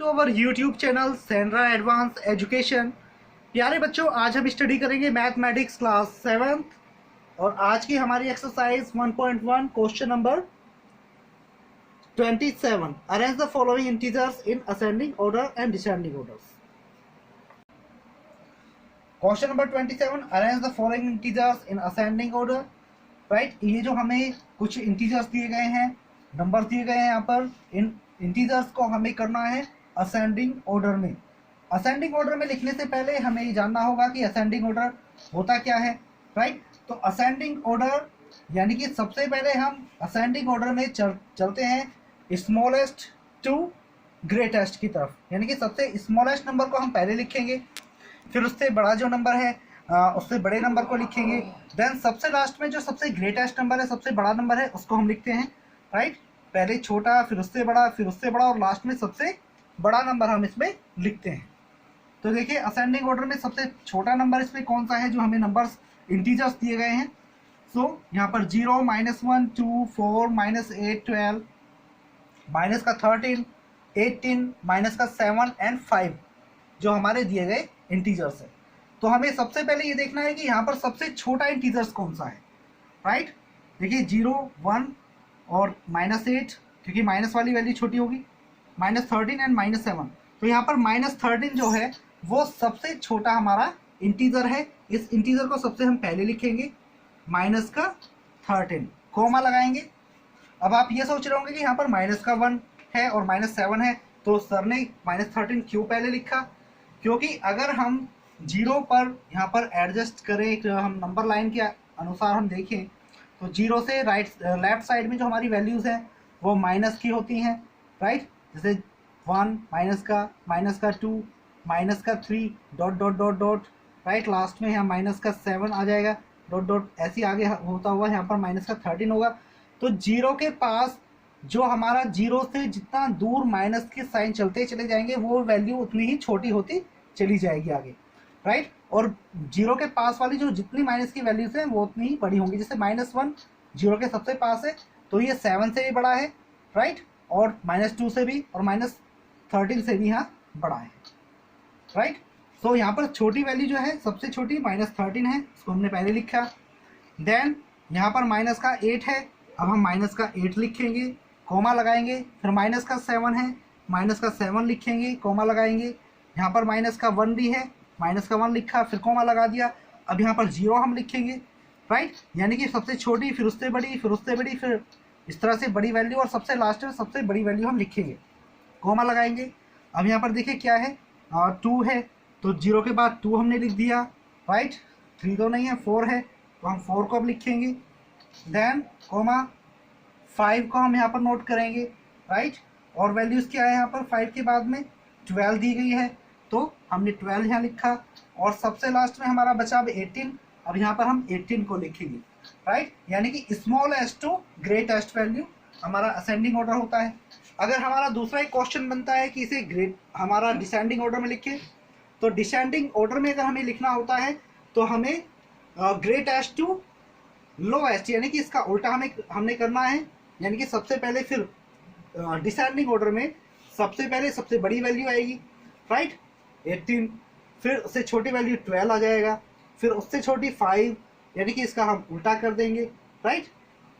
To our YouTube channel सेंड्रा advance education. प्यारे बच्चों, आज हम स्टडी करेंगे मैथमेटिक्स क्लास 7th और आज की हमारी exercise 1.1 question number 27। Arrange the following integers in ascending order and descending orders. Question number 27, arrange the following integers in ascending order. Right, ये जो हमें कुछ इंटीजर्स दिए गए हैं, नंबर दिए गए हैं, यहाँ पर इन इंटीजर्स को हमें करना है असेंडिंग ऑर्डर में। असेंडिंग ऑर्डर में लिखने से पहले हमें ये जानना होगा कि असेंडिंग ऑर्डर होता क्या है। राइट, तो असेंडिंग ऑर्डर यानी कि सबसे पहले हम असेंडिंग ऑर्डर में चलते हैं स्मॉलेस्ट टू ग्रेटेस्ट की तरफ, यानी कि सबसे स्मॉलेस्ट नंबर को हम पहले लिखेंगे, फिर उससे बड़ा जो नंबर है उससे बड़े नंबर को लिखेंगे, देन सबसे लास्ट में जो सबसे ग्रेटेस्ट नंबर है, सबसे बड़ा नंबर है, उसको हम लिखते हैं। राइट, पहले छोटा, फिर उससे बड़ा, फिर उससे बड़ा और लास्ट में सबसे बड़ा नंबर हम इसमें लिखते हैं। तो देखिए असेंडिंग ऑर्डर में सबसे छोटा नंबर इसमें कौन सा है जो हमें नंबर्स इंटीजर्स दिए गए हैं। सो यहाँ पर 0, -1, 2, 4, -8, 12, माइनस का 13, 18, माइनस का 7 एंड 5 जो हमारे दिए गए इंटीजर्स है। तो हमें सबसे पहले ये देखना है कि यहाँ पर सबसे छोटा इंटीजर्स कौन सा है। राइट, देखिए 0, 1 और -8, क्योंकि माइनस वाली वैल्यू छोटी होगी, -13 एंड -7। तो यहाँ पर -13 जो है वो सबसे छोटा हमारा इंटीजर है। इस इंटीजर को सबसे हम पहले लिखेंगे, माइनस का 13, कोमा लगाएंगे। अब आप ये सोच रहे होंगे कि यहाँ पर -1 है और -7 है, तो सर ने -13 क्यों पहले लिखा? क्योंकि अगर हम 0 पर यहाँ पर एडजस्ट करें, हम नंबर लाइन के अनुसार हम देखें तो 0 से लेफ्ट साइड में जो हमारी वैल्यूज़ हैं वो माइनस की होती हैं। राइट, जैसे 1 माइनस का 2, माइनस का 3, dot dot dot dot. Right, last में यहाँ माइनस का 7 आ जाएगा, डॉट डॉट, ऐसे आगे होता हुआ यहाँ पर माइनस का 13 होगा। तो 0 के पास जो हमारा 0 से जितना दूर माइनस के साइन चलते चले जाएंगे वो वैल्यू उतनी ही छोटी होती चली जाएगी आगे। राइट, और 0 के पास वाली जो जितनी माइनस की वैल्यूज हैं वो उतनी ही बड़ी होंगी। जैसे -1 0 के सबसे पास है तो ये 7 से भी बड़ा है। राइट, और -2 से भी और -13 से भी यहाँ बड़ा है। राइट, सो यहाँ पर छोटी वैल्यू जो है सबसे छोटी -13 है, इसको हमने पहले लिखा। देन यहाँ पर माइनस का 8 है, अब हम माइनस का 8 लिखेंगे, कोमा लगाएंगे। फिर माइनस का 7 है, माइनस का 7 लिखेंगे, कोमा लगाएंगे। यहाँ पर माइनस का 1 भी है, माइनस का 1 लिखा, फिर कोमा लगा दिया। अब यहाँ पर 0 हम लिखेंगे। राइट, यानी कि सबसे छोटी, फिर उससे बड़ी, फिर उससे बड़ी, फिर इस तरह से बड़ी वैल्यू और सबसे लास्ट में सबसे बड़ी वैल्यू हम लिखेंगे, कोमा लगाएंगे। अब यहाँ पर देखिए क्या है, 2 है, तो 0 के बाद 2 हमने लिख दिया। राइट, 3 तो नहीं है, 4 है, तो हम 4 को अब लिखेंगे। देन कोमा 5 को हम यहाँ पर नोट करेंगे। राइट, और वैल्यूज़ क्या है यहाँ पर 5 के बाद में 12 दी गई है, तो हमने 12 यहाँ लिखा। और सबसे लास्ट में हमारा बचा अब 18, अब यहाँ पर हम 18 को लिखेंगे। राइट, यानी कि स्मॉलेस्ट टू ग्रेटेस्ट वैल्यू हमारा असेंडिंग ऑर्डर होता है। अगर हमारा दूसरा एक क्वेश्चन बनता है कि इसे हमारा डिसेंडिंग ऑर्डर में लिखे, तो डिसेंडिंग ऑर्डर में अगर हमें लिखना होता है तो हमें ग्रेटेस्ट टू लोएस्ट, यानी कि इसका उल्टा हमने करना है। यानी कि सबसे पहले फिर डिसेंडिंग ऑर्डर में सबसे पहले सबसे बड़ी वैल्यू आएगी। राइट, 18, फिर उससे छोटी वैल्यू 12 आ जाएगा, फिर उससे छोटी 5, यानी कि इसका हम उल्टा कर देंगे। राइट,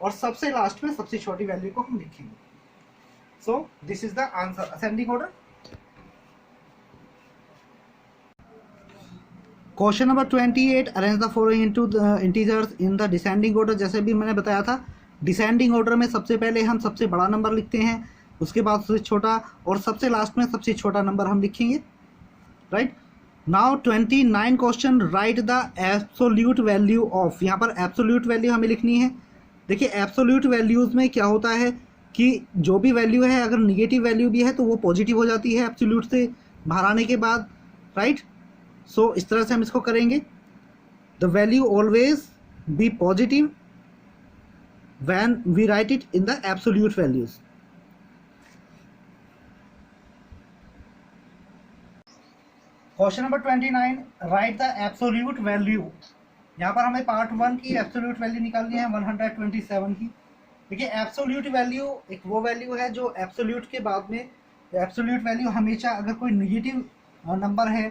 और सबसे लास्ट में सबसे छोटी वैल्यू को हम लिखेंगे। So this is the answer, ascending order. Question number 28, arrange the following into the integers in the descending order. जैसे भी मैंने बताया था, डिसेंडिंग ऑर्डर में सबसे पहले हम सबसे बड़ा नंबर लिखते हैं, उसके बाद सबसे छोटा, और सबसे लास्ट में सबसे छोटा नंबर हम लिखेंगे। Right, now 29 question, right the absolute value of. यहाँ पर एब्सोल्यूट वैल्यू हमें लिखनी है। देखिए एब्सोल्यूट वैल्यूज़ में क्या होता है कि जो भी वैल्यू है अगर निगेटिव वैल्यू भी है तो वो पॉजिटिव हो जाती है एब्सोल्यूट से बाहर आने के बाद। राइट, सो इस तरह से हम इसको करेंगे, the value always be positive when we write it in the absolute values. Question number 29, right the absolute value. यहाँ पर हमें पार्ट 1 की एब्सोल्यूट वैल्यू निकालनी है 127 की। देखिए एब्सोल्यूट वैल्यू एक वो वैल्यू है जो एब्सोल्यूट के बाद में एब्सोल्यूट वैल्यू हमेशा अगर कोई निगेटिव नंबर है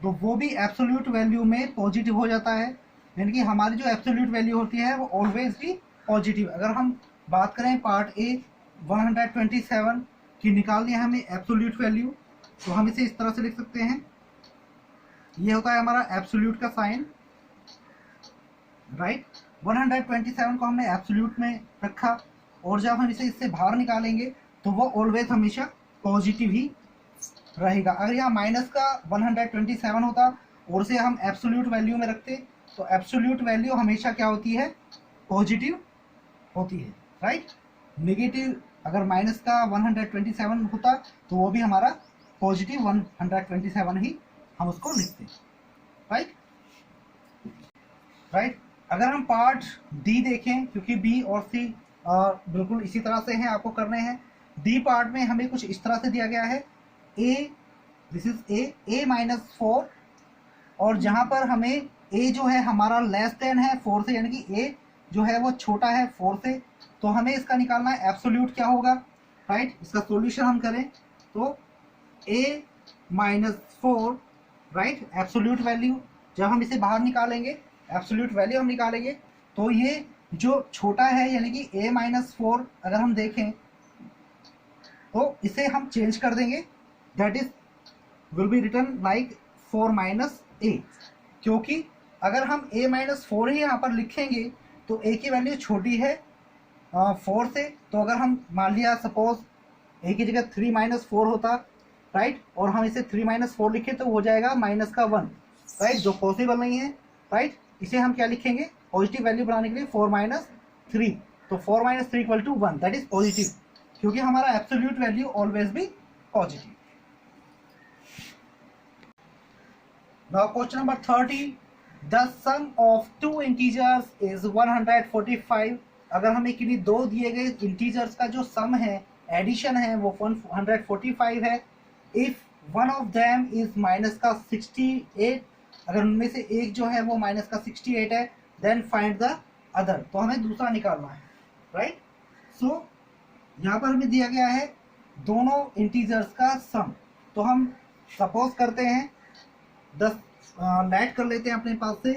तो वो भी एब्सोल्यूट वैल्यू में पॉजिटिव हो जाता है, यानी कि हमारी जो एब्सोल्यूट वैल्यू होती है वो ऑलवेज भी पॉजिटिव। अगर हम बात करें पार्ट ए 127 की निकालनी है हमें एब्सोल्यूट वैल्यू, तो हम इसे इस तरह से लिख सकते हैं, ये होता है हमारा एब्सोल्यूट का साइन, राइट। 127 को हमने एब्सोल्यूट में रखा और जब हम इसे इससे बाहर निकालेंगे तो वो ऑलवेज हमेशा पॉजिटिव ही रहेगा। अगर यहाँ माइनस का 127 होता और उसे हम एब्सोल्यूट वैल्यू में रखते तो एब्सोल्यूट वैल्यू हमेशा क्या होती है, पॉजिटिव होती है, राइट। नेगेटिव अगर माइनस का 127 होता तो वो भी हमारा पॉजिटिव 127 ही हम उसको लिखते, राइट राइट। अगर हम पार्ट डी देखें, क्योंकि बी और सी बिल्कुल इसी तरह से हैं, आपको करने हैं। डी पार्ट में हमें कुछ इस तरह से दिया गया है, ए, दिस इज ए -4, और जहां पर हमें ए जो है हमारा लेस देन है 4 से, यानी कि ए जो है वो छोटा है 4 से, तो हमें इसका निकालना है एब्सोल्यूट क्या होगा, राइट। इसका सॉल्यूशन हम करें तो ए -4, राइट, एब्सोल्यूट वैल्यू जब हम इसे बाहर निकालेंगे, एब्सोल्यूट वैल्यू हम निकालेंगे तो ये जो छोटा है यानी कि a -4 अगर हम देखें तो इसे हम चेंज कर देंगे, that is will be written like 4 - a, क्योंकि अगर हम a -4 ही यहाँ पर लिखेंगे तो a की वैल्यू छोटी है 4 से, तो अगर हम मान लिया सपोज a की जगह 3 - 4 होता, राइट, और हम इसे 3 - 4 लिखे तो हो जाएगा -1, राइट, जो पॉसिबल नहीं है, राइट। इसे हम क्या लिखेंगे, पॉजिटिव वैल्यू बनाने के लिए 4 - 3, तो 4 - 3 = 1, दैट इज पॉजिटिव, क्योंकि हमारा एब्सोल्यूट वैल्यू ऑलवेज भी positive. Now question number 30, the sum of two integers is 145। अगर हमें किन्हीं दो दिए गए इंटीजर्स का जो सम है, एडिशन है, वो 145 है। If one of them is minus का 68, अगर उनमें से एक जो है वो माइनस का 68 है, देन फाइंड द अदर, तो हमें दूसरा निकालना है, राइट। सो यहाँ पर हमें दिया गया है दोनों इंटीजर्स का सम, तो हम सपोज करते हैं 10 लेट कर लेते हैं अपने पास से,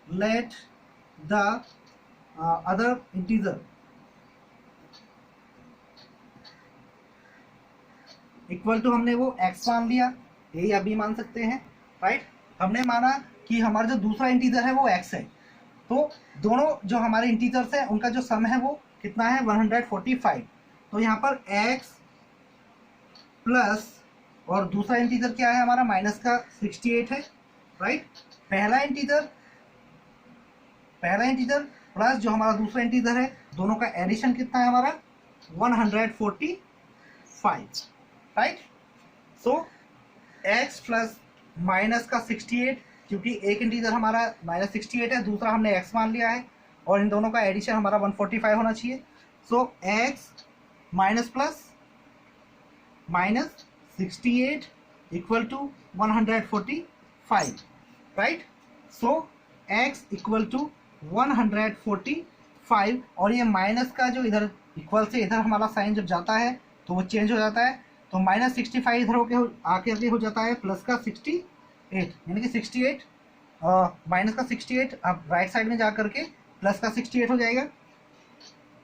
let the other integer equal to, हमने वो x मान लिया, a या b मान सकते हैं, राइट। हमने माना कि हमारा जो दूसरा इंटीजर है वो x है, तो दोनों जो हमारे इंटीजर्स हैं उनका जो सम है वो कितना है, 145। तो यहाँ पर x प्लस और दूसरा इंटीजर क्या है हमारा, माइनस का 68 है, राइट। पहला इंटीजर प्लस जो हमारा दूसरा इंटीजर है, दोनों का एडिशन कितना है हमारा, 145, right. So x plus minus का 68, क्योंकि एक इंटीजर हमारा -68 है, दूसरा हमने x मान लिया है, और इन दोनों का एडिशन हमारा 145 होना चाहिए। So x minus plus -68 equal to 145, right. So x equal to 145, और ये माइनस का जो इधर इक्वल से इधर हमारा साइन जब जाता है तो वो चेंज हो जाता है, तो -65 इधर होके आके हो जाता है प्लस का 68, यानी कि 68 माइनस का 68 अब राइट साइड में जा करके प्लस का 68 हो जाएगा।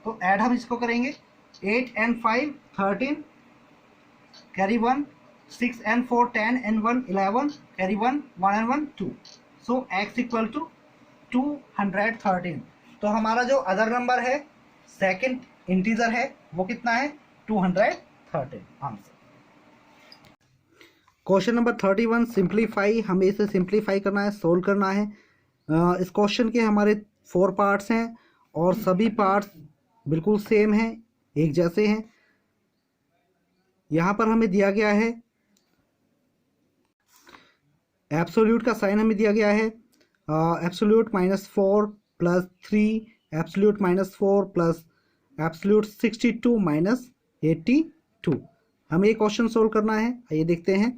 तो ऐड हम इसको करेंगे, 8 and 5 13, carry 1, 6 and 4 10 and 1 11, carry 1 1 and 1 2, so x equal to 213। तो हमारा जो अदर नंबर है, सेकंड इंटीजर है, वो कितना है, 213 आंसर। क्वेश्चन नंबर 31, सिंप्लीफाई, हमें इसे सिंप्लीफाई करना है, सोल्व करना है। इस क्वेश्चन के हमारे 4 पार्ट्स हैं और सभी पार्ट्स बिल्कुल सेम हैं, एक जैसे हैं। यहाँ पर हमें दिया गया है एब्सोल्यूट का साइन, हमें दिया गया है absolute -4 plus 3, absolute -4 plus absolute 62 - 82। हमें ये क्वेश्चन सोल्व करना है, आइए देखते हैं।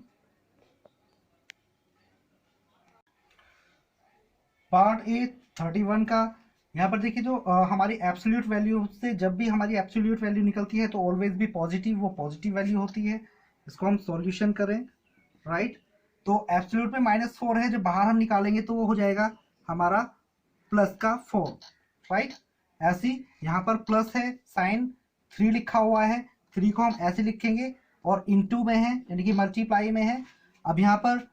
पार्ट ए 31 का यहाँ पर देखिए जो हमारी एब्सोल्यूट वैल्यू से जब भी हमारी एब्सोल्यूट वैल्यू निकलती है तो ऑलवेज भी पॉजिटिव, वो पॉजिटिव वैल्यू होती है। इसको हम सॉल्यूशन करें, राइट। तो एब्सोल्यूट में -4 है, जब बाहर हम निकालेंगे तो वो हो जाएगा हमारा प्लस का 4, राइट। ऐसे यहाँ पर प्लस है, साइन 3 लिखा हुआ है, 3 को हम ऐसे लिखेंगे और इनटू में है यानी कि मल्टीप्लाई में है। अब यहाँ पर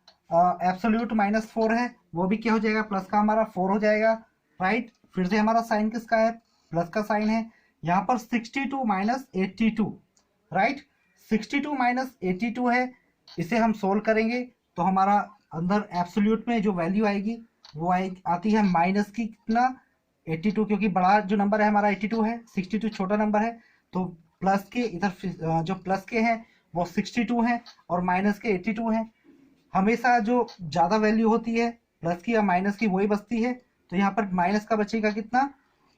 एब्सोल्यूट -4 है, वो भी क्या हो जाएगा, प्लस का हमारा 4 हो जाएगा, राइट। फिर से हमारा साइन किसका है, प्लस का साइन है। यहाँ पर 62 - 82, राइट। 62 - 82 है, इसे हम सोल्व करेंगे तो हमारा अंदर एब्सोल्यूट में जो वैल्यू आएगी वो आती है माइनस की कितना, 82, क्योंकि बड़ा जो नंबर है हमारा 82 है, 62 छोटा नंबर है। तो प्लस के इधर जो प्लस के हैं वो 62 हैं और माइनस के 82 हैं। हमेशा जो ज़्यादा वैल्यू होती है प्लस की या माइनस की वही बचती है। तो यहाँ पर माइनस का बचेगा कितना,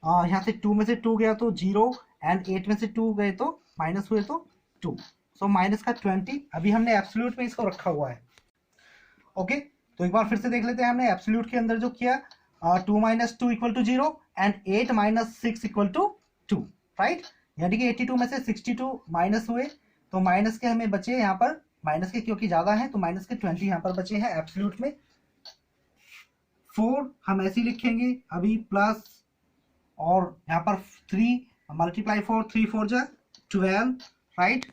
यहाँ से 2 में से 2 गया तो 0 एंड 8 में से 2 गए तो माइनस हुए तो 2, सो माइनस का 20। अभी हमने एब्सोल्यूट में इसको रखा हुआ है, ओके। तो एक बार फिर से देख लेते हैं, हमने एब्सोल्यूट के अंदर जो किया 2 - 2 = 0 एंड 8 - 6 = 2, राइट। यानी कि 82 में से 62 माइनस हुए तो माइनस के हमें बचे यहाँ पर, माइनस के क्योंकि ज़्यादा है तो माइनस के 20 यहाँ पर बचे हैं एब्सोल्यूट में। 4 हम ऐसे ही लिखेंगे अभी प्लस, और यहाँ पर 3 मल्टीप्लाई 4, 3 4 जा 12, राइट।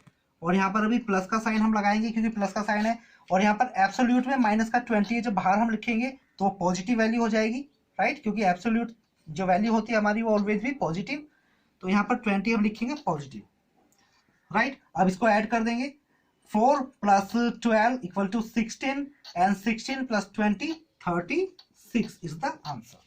और यहाँ पर अभी प्लस का साइन हम लगाएंगे क्योंकि प्लस का साइन है। और यहाँ पर एब्सोल्यूट में माइनस का 20 है, जब बाहर हम लिखेंगे तो पॉजिटिव वैल्यू हो जाएगी, राइट, क्योंकि एब्सोल्यूट जो वैल्यू होती है हमारी वो ऑलवेज भी पॉजिटिव। तो यहाँ पर 20 हम लिखेंगे पॉजिटिव, राइट। अब इसको ऐड कर देंगे, 4 + 12 = 16 एंड 16 + 20 36 इज द आंसर।